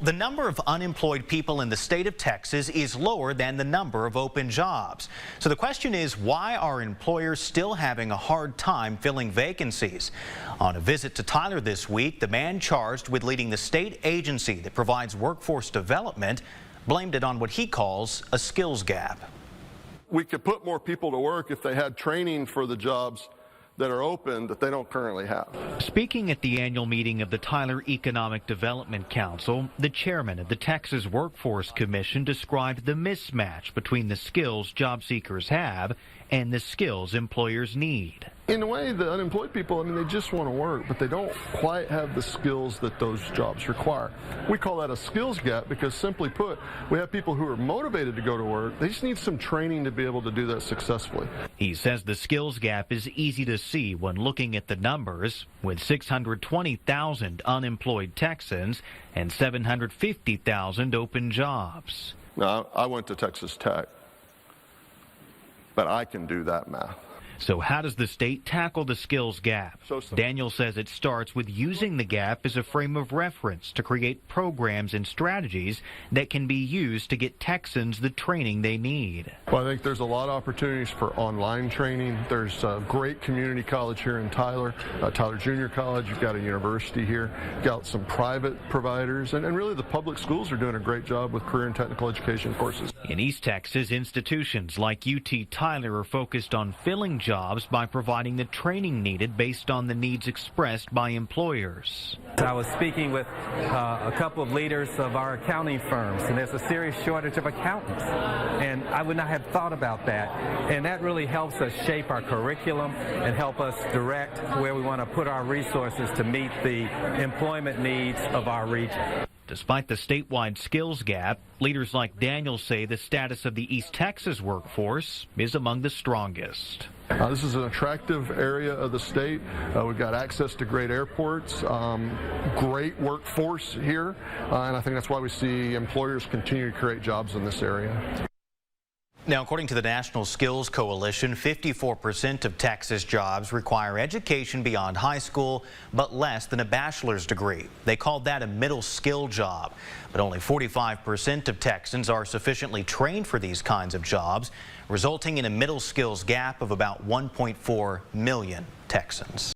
The number of unemployed people in the state of Texas is lower than the number of open jobs. So the question is, why are employers still having a hard time filling vacancies? On a visit to Tyler this week, the man charged with leading the state agency that provides workforce development blamed it on what he calls a skills gap. We could put more people to work if they had training for the jobs that are open that they don't currently have. Speaking at the annual meeting of the Tyler Economic Development Council, the chairman of the Texas Workforce Commission described the mismatch between the skills job seekers have and the skills employers need. In a way, the unemployed people, they just want to work, but they don't quite have the skills that those jobs require. We call that a skills gap because, simply put, we have people who are motivated to go to work. They just need some training to be able to do that successfully. He says the skills gap is easy to see when looking at the numbers, with 620,000 unemployed Texans and 750,000 open jobs. Now, I went to Texas Tech, but I can do that math. So how does the state tackle the skills gap? Daniel says it starts with using the gap as a frame of reference to create programs and strategies that can be used to get Texans the training they need. Well, I think there's a lot of opportunities for online training. There's a great community college here in Tyler, Tyler Junior College. You've got a university here. You've got some private providers, and really the public schools are doing a great job with career and technical education courses. In East Texas, institutions like UT Tyler are focused on filling jobs by providing the training needed based on the needs expressed by employers. I was speaking with a couple of leaders of our accounting firms, and there's a serious shortage of accountants, and I would not have thought about that, and that really helps us shape our curriculum and help us direct where we want to put our resources to meet the employment needs of our region. Despite the statewide skills gap, leaders like Daniel say the status of the East Texas workforce is among the strongest. This is an attractive area of the state. We've got access to great airports, great workforce here, and I think that's why we see employers continue to create jobs in this area. Now, according to the National Skills Coalition, 54% of Texas jobs require education beyond high school, but less than a bachelor's degree. They called that a middle skill job. But only 45% of Texans are sufficiently trained for these kinds of jobs, resulting in a middle skills gap of about 1.4 million Texans.